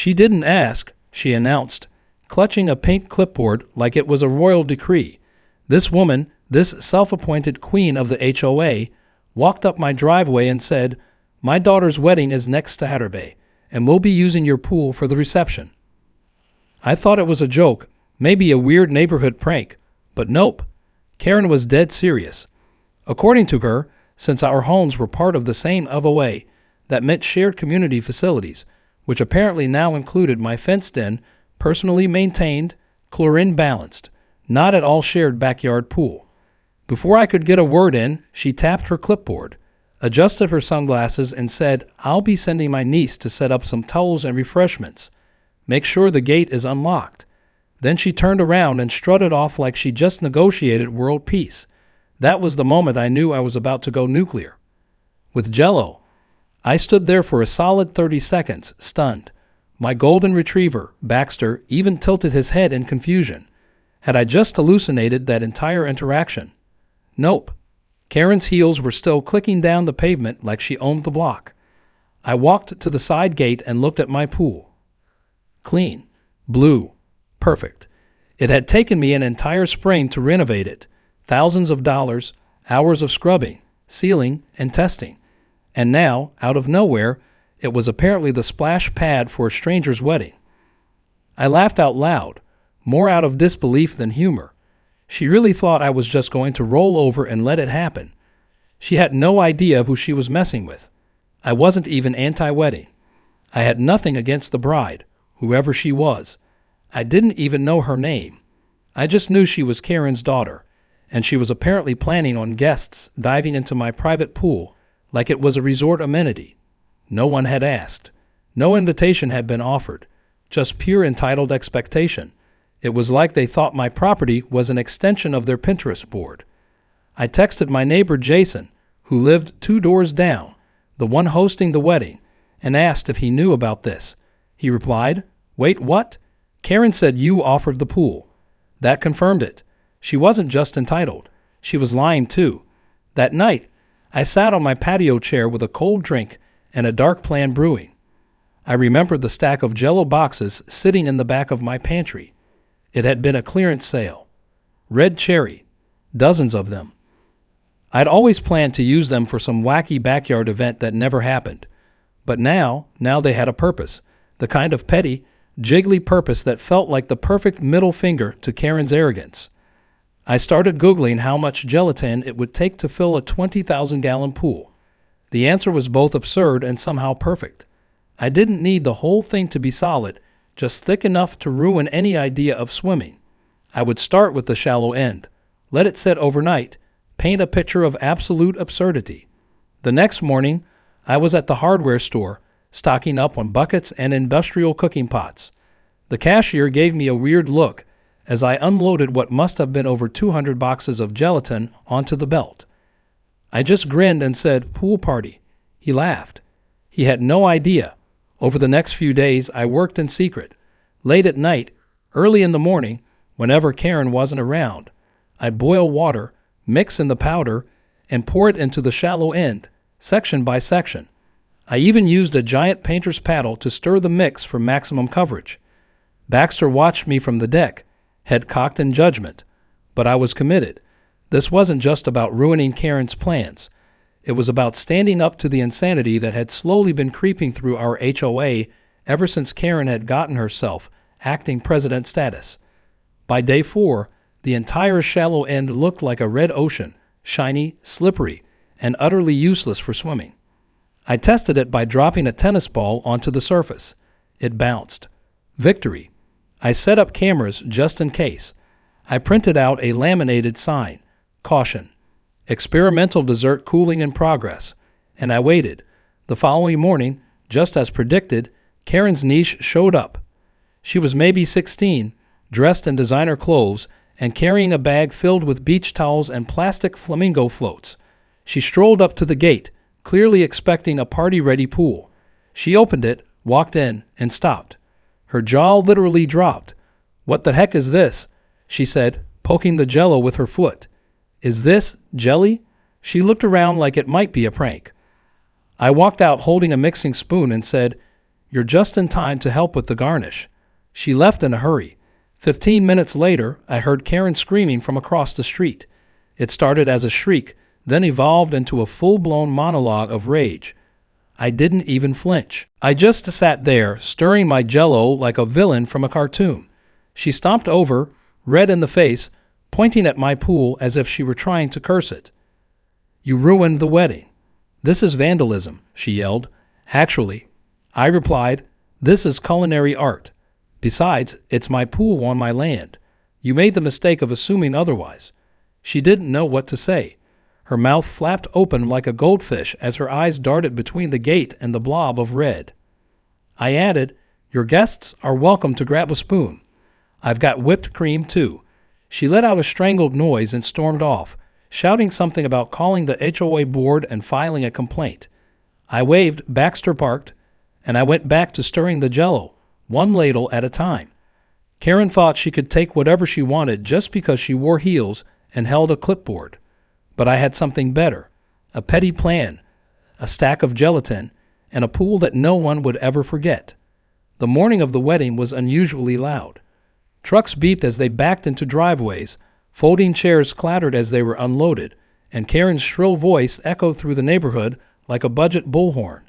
She didn't ask, she announced, clutching a pink clipboard like it was a royal decree. This woman, this self-appointed queen of the HOA, walked up my driveway and said, "My daughter's wedding is next Saturday, and we'll be using your pool for the reception." I thought it was a joke, maybe a weird neighborhood prank, but nope. Karen was dead serious. According to her, since our homes were part of the same HOA, that meant shared community facilities, which apparently now included my fenced-in, personally maintained, chlorine-balanced, not at all shared backyard pool. Before I could get a word in, she tapped her clipboard, adjusted her sunglasses, and said, "I'll be sending my niece to set up some towels and refreshments. Make sure the gate is unlocked." Then she turned around and strutted off like she just negotiated world peace. That was the moment I knew I was about to go nuclear. With Jello, I stood there for a solid 30 seconds, stunned. My golden retriever, Baxter, even tilted his head in confusion. Had I just hallucinated that entire interaction? Nope. Karen's heels were still clicking down the pavement like she owned the block. I walked to the side gate and looked at my pool. Clean. Blue. Perfect. It had taken me an entire spring to renovate it. Thousands of dollars, hours of scrubbing, sealing, and testing. And now, out of nowhere, it was apparently the splash pad for a stranger's wedding. I laughed out loud, more out of disbelief than humor. She really thought I was just going to roll over and let it happen. She had no idea who she was messing with. I wasn't even anti-wedding. I had nothing against the bride, whoever she was. I didn't even know her name. I just knew she was Karen's daughter, and she was apparently planning on guests diving into my private pool like it was a resort amenity. No one had asked. No invitation had been offered. Just pure entitled expectation. It was like they thought my property was an extension of their Pinterest board. I texted my neighbor Jason, who lived 2 doors down, the one hosting the wedding, and asked if he knew about this. He replied, "Wait, what? Karen said you offered the pool." That confirmed it. She wasn't just entitled. She was lying too. That night, I sat on my patio chair with a cold drink and a dark plan brewing. I remembered the stack of Jello boxes sitting in the back of my pantry. It had been a clearance sale. Red cherry. Dozens of them. I'd always planned to use them for some wacky backyard event that never happened. But now they had a purpose. The kind of petty, jiggly purpose that felt like the perfect middle finger to Karen's arrogance. I started Googling how much gelatin it would take to fill a 20,000-gallon pool. The answer was both absurd and somehow perfect. I didn't need the whole thing to be solid, just thick enough to ruin any idea of swimming. I would start with the shallow end, let it sit overnight, paint a picture of absolute absurdity. The next morning, I was at the hardware store, stocking up on buckets and industrial cooking pots. The cashier gave me a weird look as I unloaded what must have been over 200 boxes of gelatin onto the belt. I just grinned and said, "Pool party." He laughed. He had no idea. Over the next few days, I worked in secret. Late at night, early in the morning, whenever Karen wasn't around, I'd boil water, mix in the powder, and pour it into the shallow end, section by section. I even used a giant painter's paddle to stir the mix for maximum coverage. Baxter watched me from the deck, head cocked in judgment, but I was committed. This wasn't just about ruining Karen's plans. It was about standing up to the insanity that had slowly been creeping through our HOA ever since Karen had gotten herself acting president status. By day 4, the entire shallow end looked like a red ocean, shiny, slippery, and utterly useless for swimming. I tested it by dropping a tennis ball onto the surface. It bounced. Victory. I set up cameras just in case. I printed out a laminated sign. Caution. Experimental dessert cooling in progress. And I waited. The following morning, just as predicted, Karen's niece showed up. She was maybe 16, dressed in designer clothes, and carrying a bag filled with beach towels and plastic flamingo floats. She strolled up to the gate, clearly expecting a party-ready pool. She opened it, walked in, and stopped. Her jaw literally dropped. "What the heck is this?" she said, poking the Jello with her foot. "Is this jelly?" She looked around like it might be a prank. I walked out holding a mixing spoon and said, You're just in time to help with the garnish." She left in a hurry. 15 minutes later, I heard Karen screaming from across the street. It started as a shriek, then evolved into a full-blown monologue of rage. I didn't even flinch. I just sat there, stirring my Jello like a villain from a cartoon. She stomped over, red in the face, pointing at my pool as if she were trying to curse it. "You ruined the wedding. This is vandalism," she yelled. "Actually," I replied, "this is culinary art. Besides, it's my pool on my land. You made the mistake of assuming otherwise." She didn't know what to say. Her mouth flapped open like a goldfish as her eyes darted between the gate and the blob of red. I added, "Your guests are welcome to grab a spoon. I've got whipped cream, too." She let out a strangled noise and stormed off, shouting something about calling the HOA board and filing a complaint. I waved Baxter parked, and I went back to stirring the Jello, one ladle at a time. Karen thought she could take whatever she wanted just because she wore heels and held a clipboard. But I had something better, a petty plan, a stack of gelatin, and a pool that no one would ever forget. The morning of the wedding was unusually loud. Trucks beeped as they backed into driveways, folding chairs clattered as they were unloaded, and Karen's shrill voice echoed through the neighborhood like a budget bullhorn.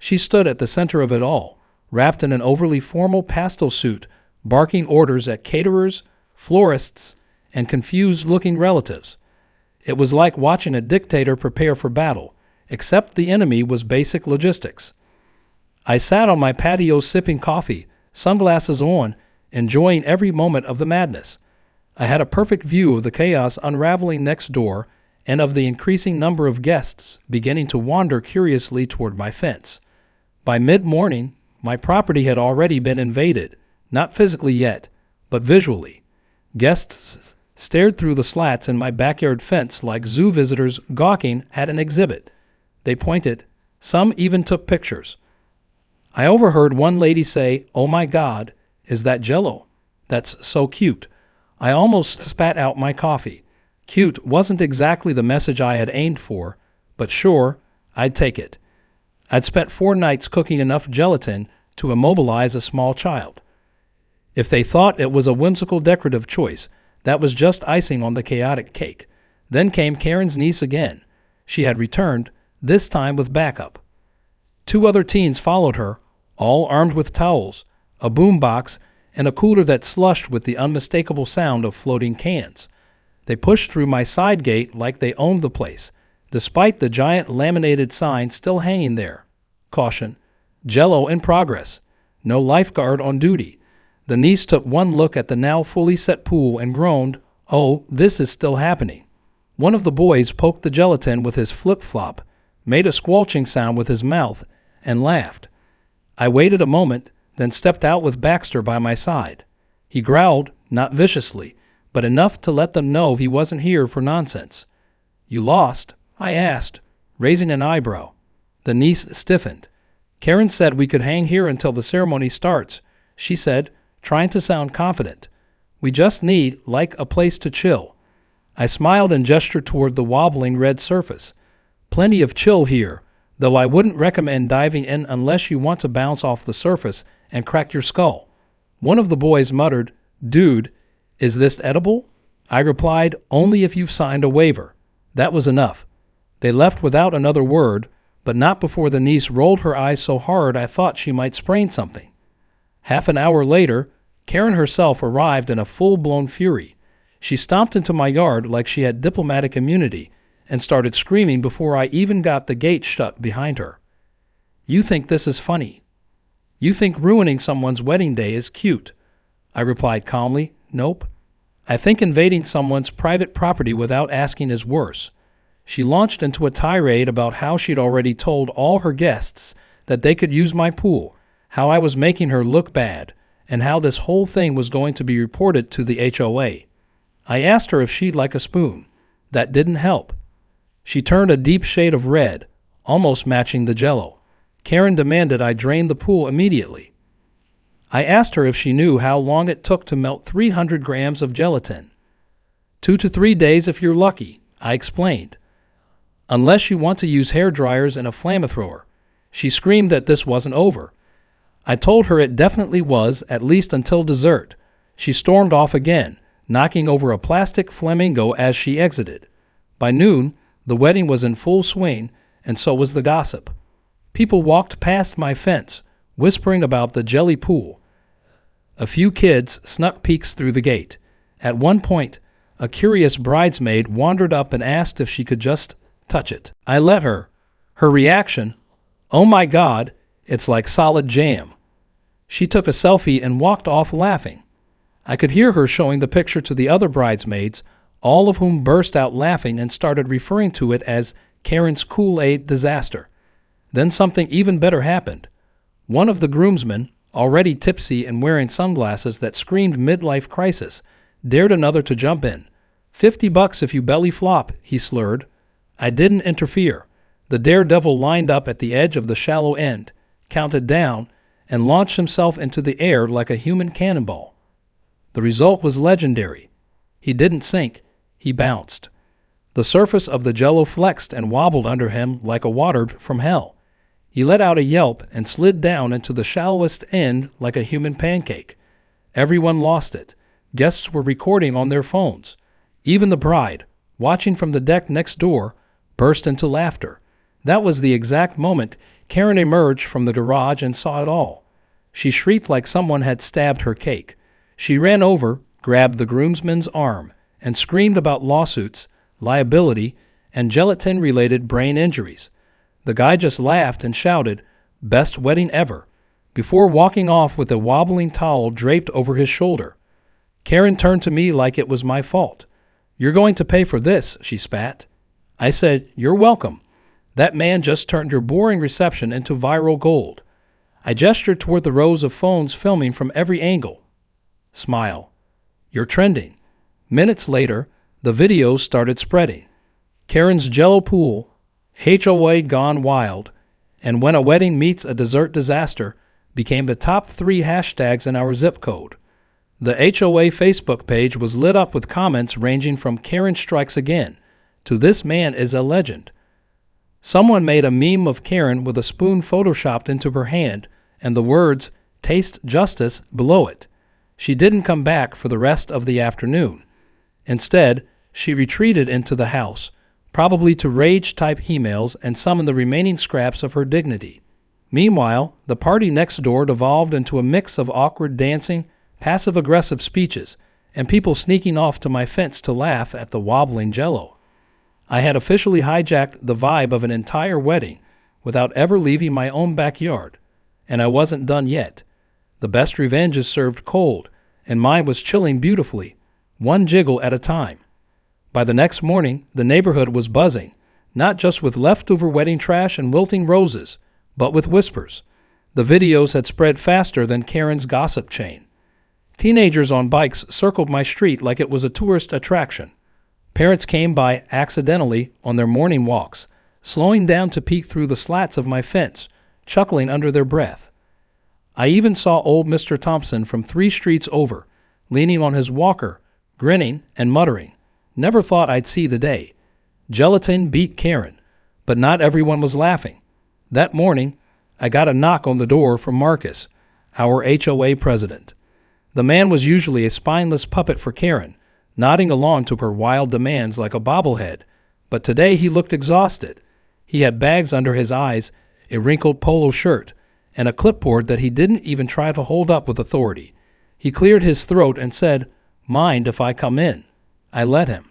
She stood at the center of it all, wrapped in an overly formal pastel suit, barking orders at caterers, florists, and confused-looking relatives. It was like watching a dictator prepare for battle, except the enemy was basic logistics. I sat on my patio sipping coffee, sunglasses on, enjoying every moment of the madness. I had a perfect view of the chaos unraveling next door and of the increasing number of guests beginning to wander curiously toward my fence. By mid-morning, my property had already been invaded, not physically yet, but visually. Guests stared through the slats in my backyard fence like zoo visitors gawking at an exhibit. They pointed. Some even took pictures. I overheard one lady say, "Oh my God, is that Jello? That's so cute." I almost spat out my coffee. Cute wasn't exactly the message I had aimed for, but sure, I'd take it. I'd spent 4 nights cooking enough gelatin to immobilize a small child. If they thought it was a whimsical decorative choice, that was just icing on the chaotic cake. Then came Karen's niece again. She had returned, this time with backup. 2 other teens followed her, all armed with towels, a boom box, and a cooler that slushed with the unmistakable sound of floating cans. They pushed through my side gate like they owned the place, despite the giant laminated sign still hanging there. Caution. Jello in progress. No lifeguard on duty. The niece took one look at the now fully set pool and groaned, "Oh, this is still happening." One of the boys poked the gelatin with his flip-flop, made a squelching sound with his mouth, and laughed. I waited a moment, then stepped out with Baxter by my side. He growled, not viciously, but enough to let them know he wasn't here for nonsense. "You lost?" I asked, raising an eyebrow. The niece stiffened. "Karen said we could hang here until the ceremony starts," she said, trying to sound confident. "We just need, like, a place to chill." I smiled and gestured toward the wobbling red surface. "Plenty of chill here, though I wouldn't recommend diving in unless you want to bounce off the surface and crack your skull." One of the boys muttered, "Dude, is this edible?" I replied, "Only if you've signed a waiver." That was enough. They left without another word, but not before the niece rolled her eyes so hard I thought she might sprain something. Half an hour later, Karen herself arrived in a full-blown fury. She stomped into my yard like she had diplomatic immunity and started screaming before I even got the gate shut behind her. "You think this is funny. You think ruining someone's wedding day is cute." I replied calmly, "Nope. I think invading someone's private property without asking is worse." She launched into a tirade about how she'd already told all her guests that they could use my pool, how I was making her look bad, and how this whole thing was going to be reported to the HOA. I asked her if she'd like a spoon. That didn't help. She turned a deep shade of red, almost matching the Jello. Karen demanded I drain the pool immediately. I asked her if she knew how long it took to melt 300 grams of gelatin. 2 to 3 days if you're lucky, I explained. Unless you want to use hair dryers and a flamethrower. She screamed that this wasn't over. I told her it definitely was, at least until dessert. She stormed off again, knocking over a plastic flamingo as she exited. By noon, the wedding was in full swing, and so was the gossip. People walked past my fence, whispering about the jelly pool. A few kids snuck peeks through the gate. At one point, a curious bridesmaid wandered up and asked if she could just touch it. I let her. Her reaction, "Oh my God, it's like solid jam." She took a selfie and walked off laughing. I could hear her showing the picture to the other bridesmaids, all of whom burst out laughing and started referring to it as Karen's Kool-Aid disaster. Then something even better happened. One of the groomsmen, already tipsy and wearing sunglasses that screamed midlife crisis, dared another to jump in. $50 if you belly flop, he slurred. I didn't interfere. The daredevil lined up at the edge of the shallow end, counted down, and launched himself into the air like a human cannonball. The result was legendary. He didn't sink, he bounced. The surface of the Jello flexed and wobbled under him like a water from hell. He let out a yelp and slid down into the shallowest end like a human pancake. Everyone lost it. Guests were recording on their phones. Even the bride, watching from the deck next door, burst into laughter. That was the exact moment Karen emerged from the garage and saw it all. She shrieked like someone had stabbed her cake. She ran over, grabbed the groomsman's arm, and screamed about lawsuits, liability, and gelatin-related brain injuries. The guy just laughed and shouted, "Best wedding ever," before walking off with a wobbling towel draped over his shoulder. Karen turned to me like it was my fault. "You're going to pay for this," she spat. I said, "You're welcome. That man just turned your boring reception into viral gold." I gestured toward the rows of phones filming from every angle. Smile. "You're trending." Minutes later, the videos started spreading. Karen's Jello pool, HOA gone wild, and when a wedding meets a dessert disaster became the top 3 hashtags in our zip code. The HOA Facebook page was lit up with comments ranging from "Karen strikes again" to "This man is a legend." Someone made a meme of Karen with a spoon photoshopped into her hand and the words "Taste Justice" below it. She didn't come back for the rest of the afternoon. Instead, she retreated into the house, probably to rage-type emails and summon the remaining scraps of her dignity. Meanwhile, the party next door devolved into a mix of awkward dancing, passive-aggressive speeches, and people sneaking off to my fence to laugh at the wobbling Jello. I had officially hijacked the vibe of an entire wedding without ever leaving my own backyard, and I wasn't done yet. The best revenge is served cold, and mine was chilling beautifully, one jiggle at a time. By the next morning, the neighborhood was buzzing, not just with leftover wedding trash and wilting roses, but with whispers. The videos had spread faster than Karen's gossip chain. Teenagers on bikes circled my street like it was a tourist attraction. Parents came by accidentally on their morning walks, slowing down to peek through the slats of my fence, chuckling under their breath. I even saw old Mr. Thompson from 3 streets over, leaning on his walker, grinning and muttering. Never thought I'd see the day. Gelatin beat Karen, but not everyone was laughing. That morning, I got a knock on the door from Marcus, our HOA president. The man was usually a spineless puppet for Karen, nodding along to her wild demands like a bobblehead, but today he looked exhausted. He had bags under his eyes, a wrinkled polo shirt, and a clipboard that he didn't even try to hold up with authority. He cleared his throat and said, "Mind if I come in?" I let him.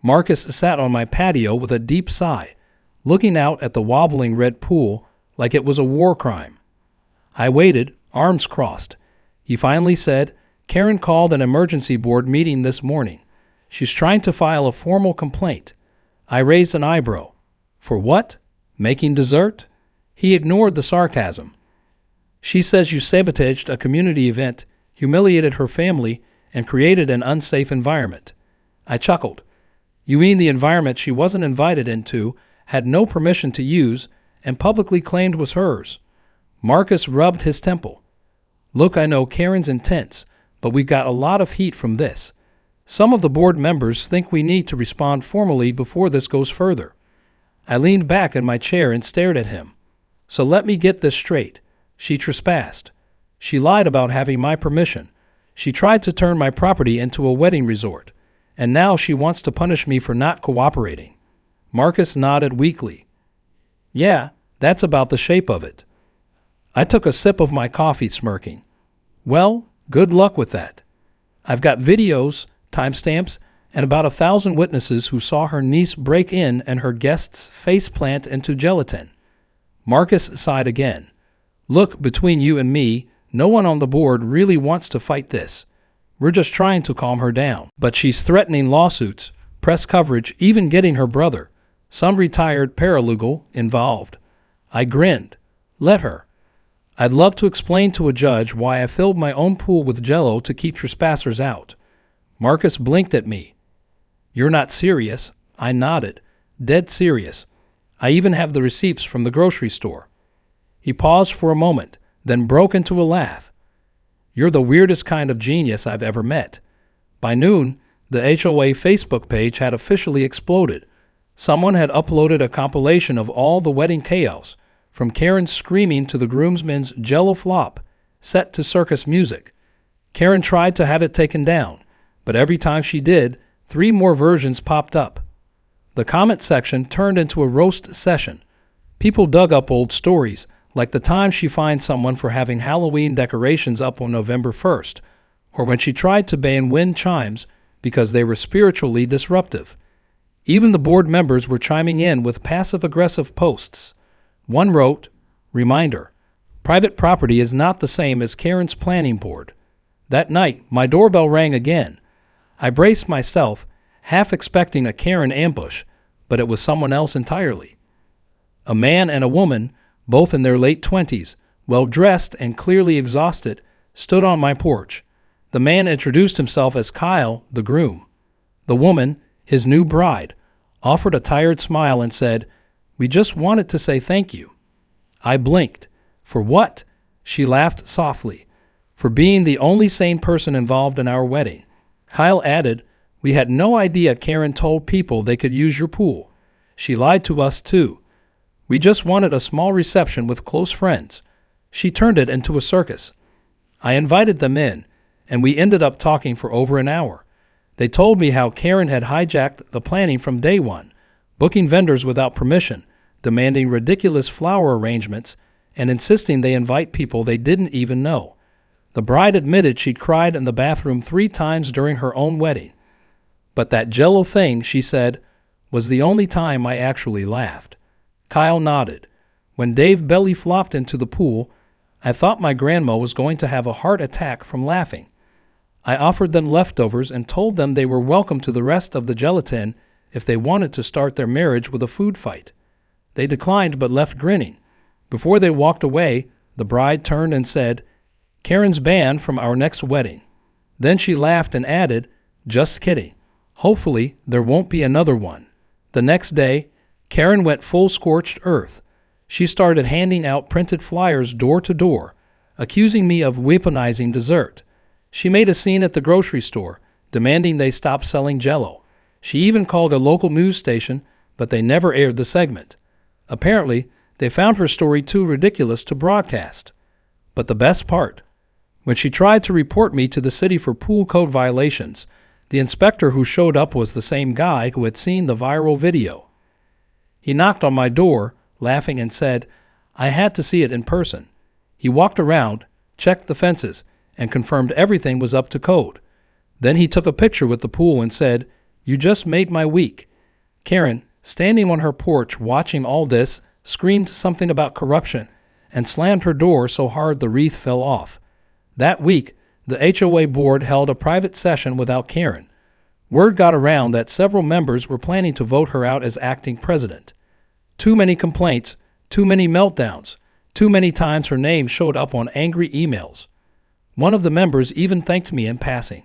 Marcus sat on my patio with a deep sigh, looking out at the wobbling red pool like it was a war crime. I waited, arms crossed. He finally said, "Karen called an emergency board meeting this morning. She's trying to file a formal complaint." I raised an eyebrow. "For what? Making dessert?" He ignored the sarcasm. "She says you sabotaged a community event, humiliated her family, and created an unsafe environment." I chuckled. "You mean the environment she wasn't invited into, had no permission to use, and publicly claimed was hers?" Marcus rubbed his temple. "Look, I know Karen's intense, but we've got a lot of heat from this. Some of the board members think we need to respond formally before this goes further." I leaned back in my chair and stared at him. "So let me get this straight. She trespassed. She lied about having my permission. She tried to turn my property into a wedding resort. And now she wants to punish me for not cooperating. Marcus nodded weakly. Yeah, that's about the shape of it. I took a sip of my coffee, smirking. Well, good luck with that. I've got videos, timestamps, and about 1,000 witnesses who saw her niece break in and her guests face plant into gelatin. Marcus sighed again. Look, between you and me, no one on the board really wants to fight this. We're just trying to calm her down. But she's threatening lawsuits, press coverage, even getting her brother, some retired paralegal, involved. I grinned. Let her. I'd love to explain to a judge why I filled my own pool with Jello to keep trespassers out. Marcus blinked at me. You're not serious? I nodded. Dead serious. I even have the receipts from the grocery store. He paused for a moment, then broke into a laugh. You're the weirdest kind of genius I've ever met. By noon, the HOA Facebook page had officially exploded. Someone had uploaded a compilation of all the wedding chaos, from Karen screaming to the groomsmen's Jello flop, set to circus music. Karen tried to have it taken down, but every time she did, 3 more versions popped up. The comment section turned into a roast session. People dug up old stories, like the time she fined someone for having Halloween decorations up on November 1st, or when she tried to ban wind chimes because they were spiritually disruptive. Even the board members were chiming in with passive-aggressive posts. One wrote, "Reminder, private property is not the same as Karen's planning board." That night, my doorbell rang again. I braced myself, half expecting a Karen ambush, but it was someone else entirely. A man and a woman, both in their late 20s, well-dressed and clearly exhausted, stood on my porch. The man introduced himself as Kyle, the groom. The woman, his new bride, offered a tired smile and said, "We just wanted to say thank you." I blinked. For what? She laughed softly. For being the only sane person involved in our wedding. Kyle added, "We had no idea Karen told people they could use your pool. She lied to us too. We just wanted a small reception with close friends. She turned it into a circus." I invited them in, and we ended up talking for over an hour. They told me how Karen had hijacked the planning from day one, booking vendors without permission, demanding ridiculous flower arrangements, and insisting they invite people they didn't even know. The bride admitted she'd cried in the bathroom 3 times during her own wedding. But that Jello thing, she said, was the only time I actually laughed. Kyle nodded. When Dave belly flopped into the pool, I thought my grandma was going to have a heart attack from laughing. I offered them leftovers and told them they were welcome to the rest of the gelatin if they wanted to start their marriage with a food fight. They declined but left grinning. Before they walked away, the bride turned and said, "Karen's banned from our next wedding." Then she laughed and added, "Just kidding. Hopefully there won't be another one." The next day, Karen went full scorched earth. She started handing out printed flyers door to door, accusing me of weaponizing dessert. She made a scene at the grocery store, demanding they stop selling Jello. She even called a local news station, but they never aired the segment. Apparently, they found her story too ridiculous to broadcast. But the best part, when she tried to report me to the city for pool code violations, the inspector who showed up was the same guy who had seen the viral video. He knocked on my door, laughing, and said, I had to see it in person. He walked around, checked the fences, and confirmed everything was up to code. Then he took a picture with the pool and said, "You just made my week." Karen, standing on her porch watching all this, screamed something about corruption and slammed her door so hard the wreath fell off. That week, the HOA board held a private session without Karen. Word got around that several members were planning to vote her out as acting president. Too many complaints, too many meltdowns, too many times her name showed up on angry emails. One of the members even thanked me in passing.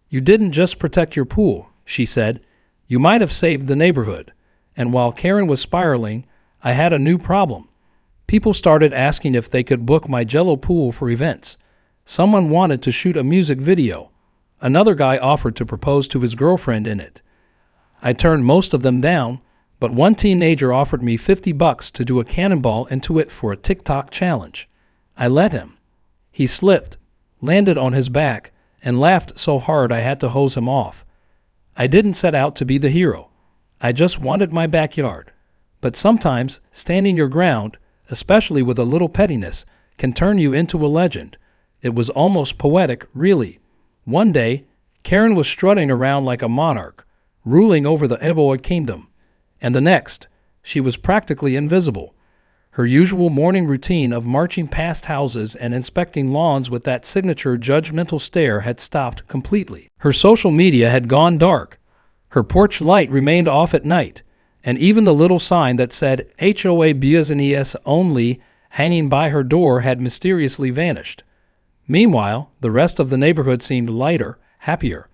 "You didn't just protect your pool," she said. "You might have saved the neighborhood." And while Karen was spiraling, I had a new problem. People started asking if they could book my Jello pool for events. Someone wanted to shoot a music video. Another guy offered to propose to his girlfriend in it. I turned most of them down, but one teenager offered me $50 to do a cannonball into it for a TikTok challenge. I let him. He slipped, landed on his back, and laughed so hard I had to hose him off. I didn't set out to be the hero. I just wanted my backyard. But sometimes standing your ground, especially with a little pettiness, can turn you into a legend. It was almost poetic, really. One day, Karen was strutting around like a monarch, ruling over the HOA kingdom. And the next, she was practically invisible. Her usual morning routine of marching past houses and inspecting lawns with that signature judgmental stare had stopped completely. Her social media had gone dark. Her porch light remained off at night, and even the little sign that said HOA business only hanging by her door had mysteriously vanished. Meanwhile, the rest of the neighborhood seemed lighter, happier.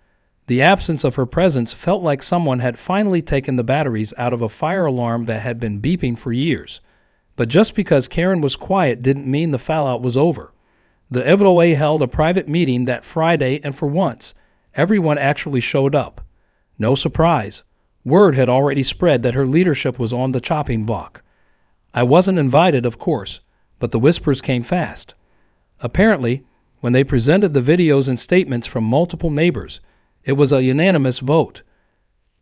The absence of her presence felt like someone had finally taken the batteries out of a fire alarm that had been beeping for years. But just because Karen was quiet didn't mean the fallout was over. The HOA held a private meeting that Friday, and for once, everyone actually showed up. No surprise. Word had already spread that her leadership was on the chopping block. I wasn't invited, of course, but the whispers came fast. Apparently, when they presented the videos and statements from multiple neighbors, it was a unanimous vote.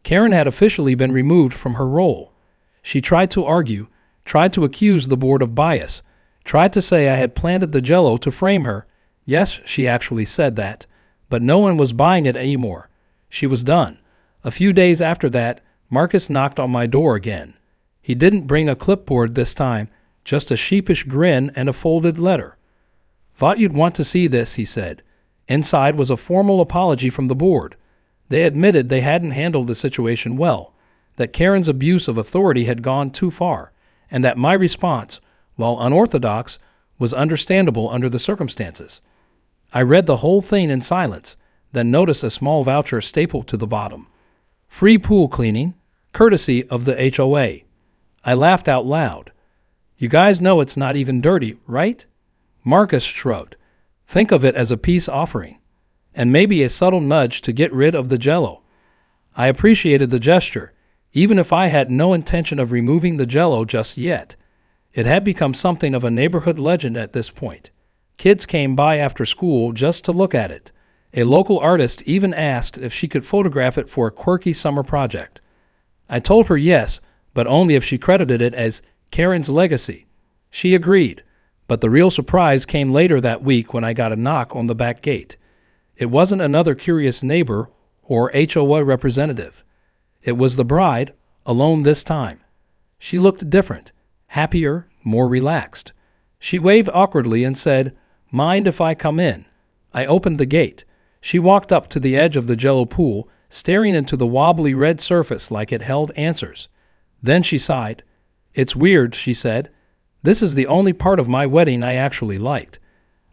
Karen had officially been removed from her role. She tried to argue, tried to accuse the board of bias, tried to say I had planted the Jello to frame her. Yes, she actually said that, but no one was buying it anymore. She was done. A few days after that, Marcus knocked on my door again. He didn't bring a clipboard this time, just a sheepish grin and a folded letter. "Thought you'd want to see this," he said. Inside was a formal apology from the board. They admitted they hadn't handled the situation well, that Karen's abuse of authority had gone too far, and that my response, while unorthodox, was understandable under the circumstances. I read the whole thing in silence, then noticed a small voucher stapled to the bottom. Free pool cleaning, courtesy of the HOA. I laughed out loud. "You guys know it's not even dirty, right?" Marcus shrugged. "Think of it as a peace offering, and maybe a subtle nudge to get rid of the Jello." I appreciated the gesture, even if I had no intention of removing the Jello just yet. It had become something of a neighborhood legend at this point. Kids came by after school just to look at it. A local artist even asked if she could photograph it for a quirky summer project. I told her yes, but only if she credited it as Karen's legacy. She agreed, but the real surprise came later that week when I got a knock on the back gate. It wasn't another curious neighbor or HOA representative. It was the bride, alone this time. She looked different, happier, more relaxed. She waved awkwardly and said, "Mind if I come in?" I opened the gate. She walked up to the edge of the Jello pool, staring into the wobbly red surface like it held answers. Then she sighed. "It's weird," she said. "This is the only part of my wedding I actually liked."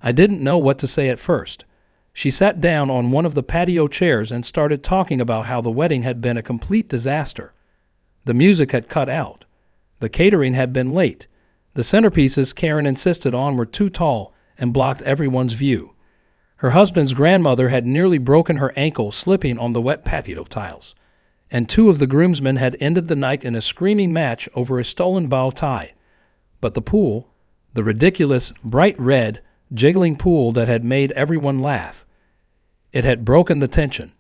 I didn't know what to say at first. She sat down on one of the patio chairs and started talking about how the wedding had been a complete disaster. The music had cut out. The catering had been late. The centerpieces Karen insisted on were too tall and blocked everyone's view. Her husband's grandmother had nearly broken her ankle slipping on the wet patio tiles, and two of the groomsmen had ended the night in a screaming match over a stolen bow tie. But the pool, the ridiculous, bright red, jiggling pool that had made everyone laugh, it had broken the tension.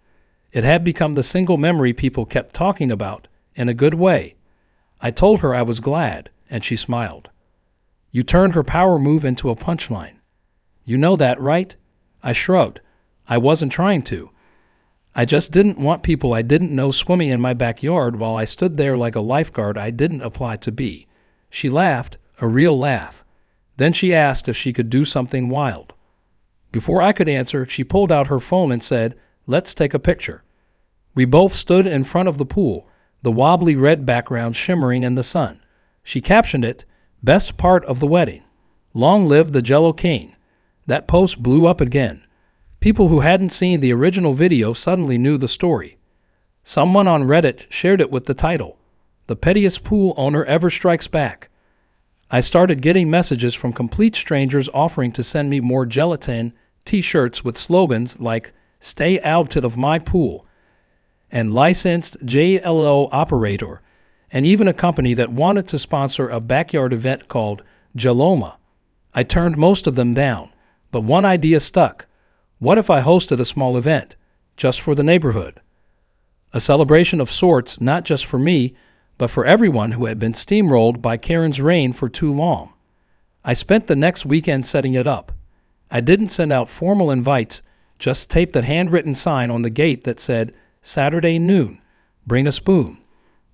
It had become the single memory people kept talking about, in a good way. I told her I was glad, and she smiled. "You turned her power move into a punchline. You know that, right?" I shrugged. I wasn't trying to. I just didn't want people I didn't know swimming in my backyard while I stood there like a lifeguard I didn't apply to be. She laughed, a real laugh. Then she asked if she could do something wild. Before I could answer, she pulled out her phone and said, "Let's take a picture." We both stood in front of the pool, the wobbly red background shimmering in the sun. She captioned it, "Best part of the wedding. Long live the Jello King." That post blew up again. People who hadn't seen the original video suddenly knew the story. Someone on Reddit shared it with the title, "The Pettiest Pool Owner Ever Strikes Back." I started getting messages from complete strangers offering to send me more gelatin t-shirts with slogans like "Stay out of my pool" and "Licensed Jello Operator," and even a company that wanted to sponsor a backyard event called Jelloma. I turned most of them down, But one idea stuck. What if I hosted a small event, just for the neighborhood? A celebration of sorts, not just for me, but for everyone who had been steamrolled by Karen's reign for too long. I spent the next weekend setting it up. I didn't send out formal invites, just taped a handwritten sign on the gate that said, Saturday noon, bring a spoon.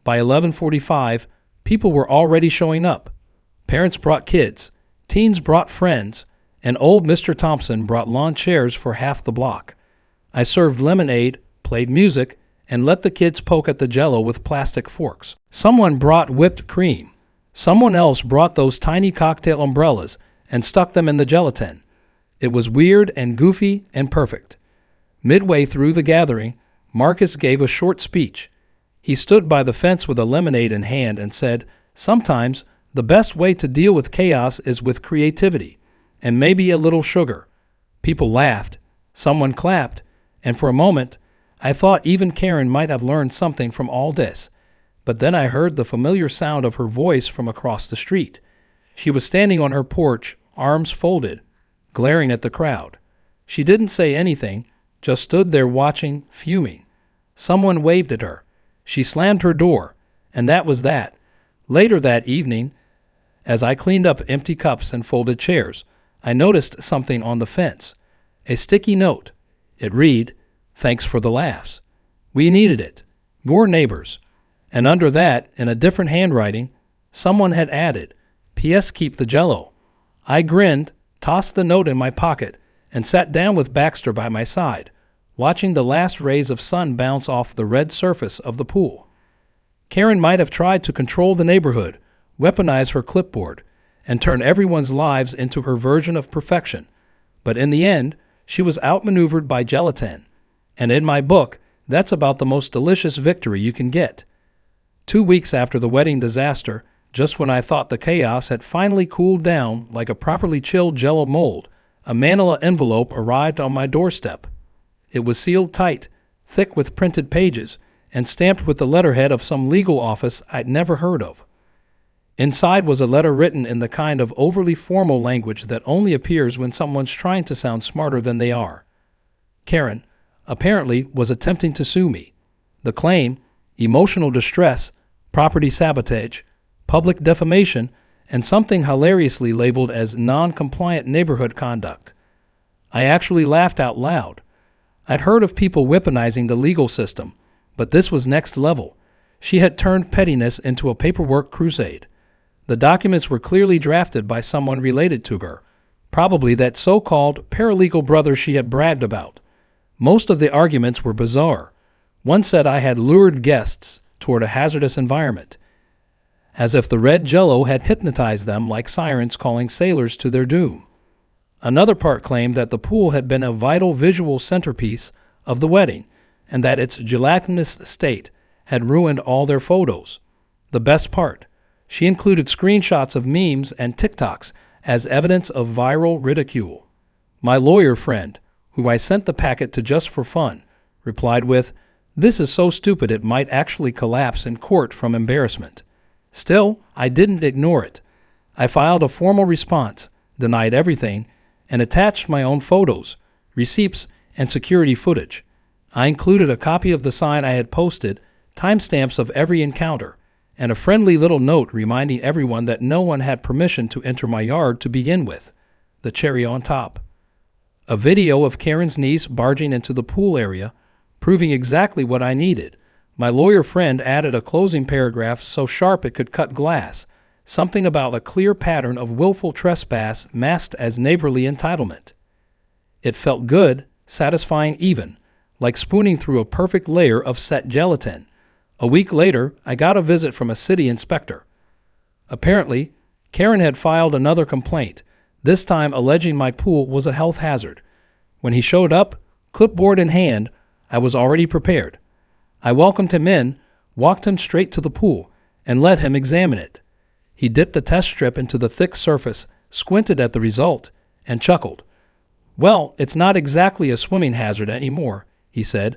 By 11:45, people were already showing up. Parents brought kids, teens brought friends, and old Mr. Thompson brought lawn chairs for half the block. I served lemonade, played music, and let the kids poke at the Jello with plastic forks. Someone brought whipped cream. Someone else brought those tiny cocktail umbrellas and stuck them in the gelatin. It was weird and goofy and perfect. Midway through the gathering, Marcus gave a short speech. He stood by the fence with a lemonade in hand and said, "Sometimes the best way to deal with chaos is with creativity, and maybe a little sugar." People laughed, someone clapped, and for a moment, I thought even Karen might have learned something from all this. But then I heard the familiar sound of her voice from across the street. She was standing on her porch, arms folded, glaring at the crowd. She didn't say anything, just stood there watching, fuming. Someone waved at her. She slammed her door, and that was that. Later that evening, as I cleaned up empty cups and folded chairs, I noticed something on the fence. A sticky note. It read, "Thanks for the laughs. We needed it. More neighbors." And under that, in a different handwriting, someone had added, "P.S. Keep the Jello." I grinned, tossed the note in my pocket, and sat down with Baxter by my side, watching the last rays of sun bounce off the red surface of the pool. Karen might have tried to control the neighborhood, weaponize her clipboard, and turn everyone's lives into her version of perfection. But in the end, she was outmaneuvered by gelatin. And in my book, that's about the most delicious victory you can get. 2 weeks after the wedding disaster, just when I thought the chaos had finally cooled down like a properly chilled Jello mold, a manila envelope arrived on my doorstep. It was sealed tight, thick with printed pages, and stamped with the letterhead of some legal office I'd never heard of. Inside was a letter written in the kind of overly formal language that only appears when someone's trying to sound smarter than they are. Karen, apparently, was attempting to sue me. The claim, emotional distress, property sabotage, public defamation, and something hilariously labeled as non-compliant neighborhood conduct. I actually laughed out loud. I'd heard of people weaponizing the legal system, but this was next level. She had turned pettiness into a paperwork crusade. The documents were clearly drafted by someone related to her, probably that so-called paralegal brother she had bragged about. Most of the arguments were bizarre. One said I had lured guests toward a hazardous environment, as if the red Jello had hypnotized them like sirens calling sailors to their doom. Another part claimed that the pool had been a vital visual centerpiece of the wedding, and that its gelatinous state had ruined all their photos. The best part, she included screenshots of memes and TikToks as evidence of viral ridicule. My lawyer friend, who I sent the packet to just for fun, replied with, "This is so stupid it might actually collapse in court from embarrassment." Still, I didn't ignore it. I filed a formal response, denied everything, and attached my own photos, receipts, and security footage. I included a copy of the sign I had posted, timestamps of every encounter, and a friendly little note reminding everyone that no one had permission to enter my yard to begin with. The cherry on top. A video of Karen's niece barging into the pool area, proving exactly what I needed. My lawyer friend added a closing paragraph so sharp it could cut glass, something about a clear pattern of willful trespass masked as neighborly entitlement. It felt good, satisfying even, like spooning through a perfect layer of set gelatin. A week later, I got a visit from a city inspector. Apparently, Karen had filed another complaint, this time alleging my pool was a health hazard. When he showed up, clipboard in hand, I was already prepared. I welcomed him in, walked him straight to the pool, and let him examine it. He dipped a test strip into the thick surface, squinted at the result, and chuckled. "Well, it's not exactly a swimming hazard anymore," he said,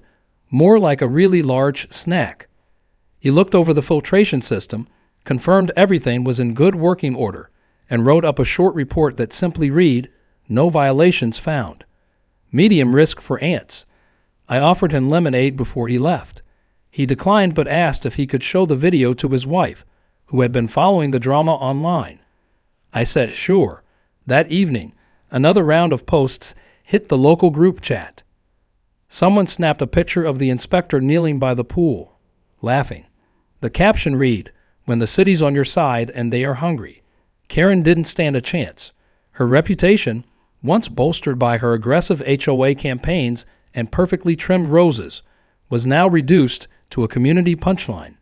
"more like a really large snack." He looked over the filtration system, confirmed everything was in good working order, and wrote up a short report that simply read, no violations found. Medium risk for ants. I offered him lemonade before he left. He declined but asked if he could show the video to his wife, who had been following the drama online. I said sure. That evening, another round of posts hit the local group chat. Someone snapped a picture of the inspector kneeling by the pool, laughing. The caption read, "When the city's on your side and they are hungry." Karen didn't stand a chance. Her reputation, once bolstered by her aggressive HOA campaigns and perfectly trimmed roses, was now reduced to a community punchline.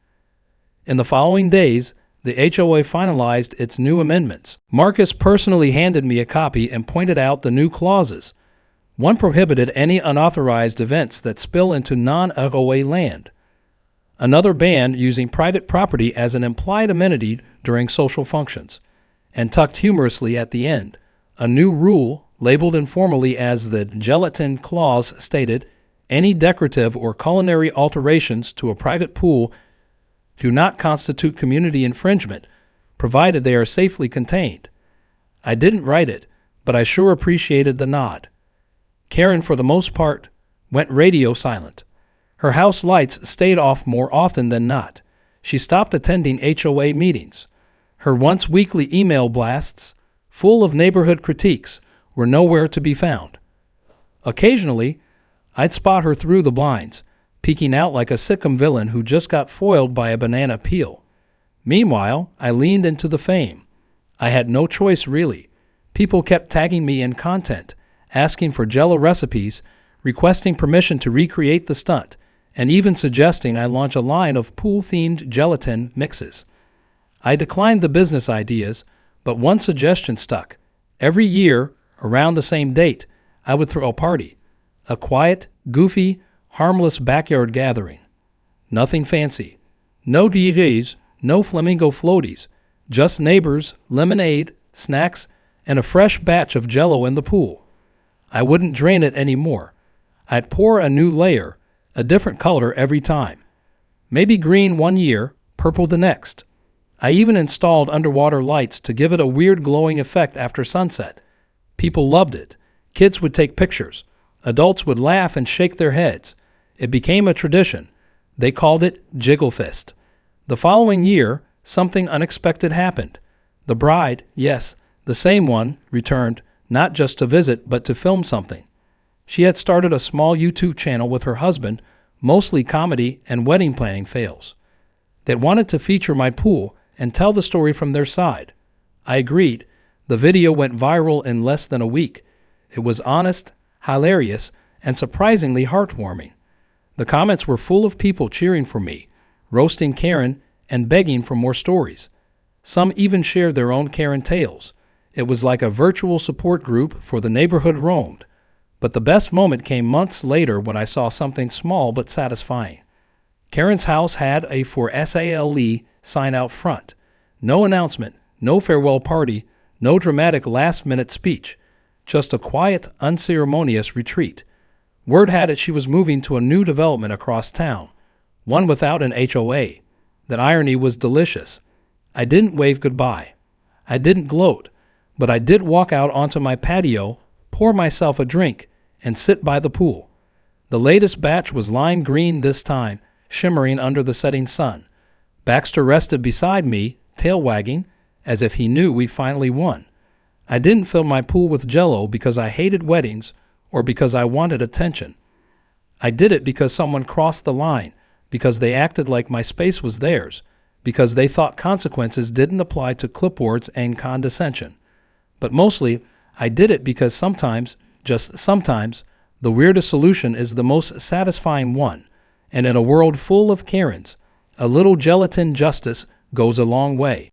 In the following days, the HOA finalized its new amendments. Marcus personally handed me a copy and pointed out the new clauses. One prohibited any unauthorized events that spill into non-HOA land. Another banned using private property as an implied amenity during social functions. And tucked humorously at the end, a new rule, labeled informally as the Gelatin Clause, stated, "Any decorative or culinary alterations to a private pool do not constitute community infringement, provided they are safely contained." I didn't write it, but I sure appreciated the nod. Karen, for the most part, went radio silent. Her house lights stayed off more often than not. She stopped attending HOA meetings. Her once weekly email blasts, full of neighborhood critiques, were nowhere to be found. Occasionally, I'd spot her through the blinds, peeking out like a sitcom villain who just got foiled by a banana peel. Meanwhile, I leaned into the fame. I had no choice, really. People kept tagging me in content, asking for Jello recipes, requesting permission to recreate the stunt, and even suggesting I launch a line of pool-themed gelatin mixes. I declined the business ideas, but one suggestion stuck. Every year, around the same date, I would throw a party. A quiet, goofy, harmless backyard gathering. Nothing fancy. No DJs, no flamingo floaties. Just neighbors, lemonade, snacks, and a fresh batch of Jello in the pool. I wouldn't drain it anymore. I'd pour a new layer, a different color every time. Maybe green one year, purple the next. I even installed underwater lights to give it a weird glowing effect after sunset. People loved it. Kids would take pictures. Adults would laugh and shake their heads. It became a tradition. They called it Jiggle Fist. The following year, something unexpected happened. The bride, yes, the same one, returned, not just to visit, but to film something. She had started a small YouTube channel with her husband, mostly comedy and wedding planning fails. They wanted to feature my pool and tell the story from their side. I agreed. The video went viral in less than a week. It was honest, hilarious, and surprisingly heartwarming. The comments were full of people cheering for me, roasting Karen, and begging for more stories. Some even shared their own Karen tales. It was like a virtual support group for the neighborhood roamed. But the best moment came months later when I saw something small but satisfying. Karen's house had a "For SALE" sign out front. No announcement, no farewell party, no dramatic last-minute speech. Just a quiet, unceremonious retreat. Word had it she was moving to a new development across town, one without an HOA. That irony was delicious. I didn't wave goodbye. I didn't gloat, but I did walk out onto my patio, pour myself a drink, and sit by the pool. The latest batch was lime green this time, shimmering under the setting sun. Baxter rested beside me, tail wagging, as if he knew we finally won. I didn't fill my pool with Jello because I hated weddings or because I wanted attention. I did it because someone crossed the line, because they acted like my space was theirs, because they thought consequences didn't apply to clipboards and condescension. But mostly, I did it because sometimes, just sometimes, the weirdest solution is the most satisfying one, and in a world full of Karens, a little gelatin justice goes a long way.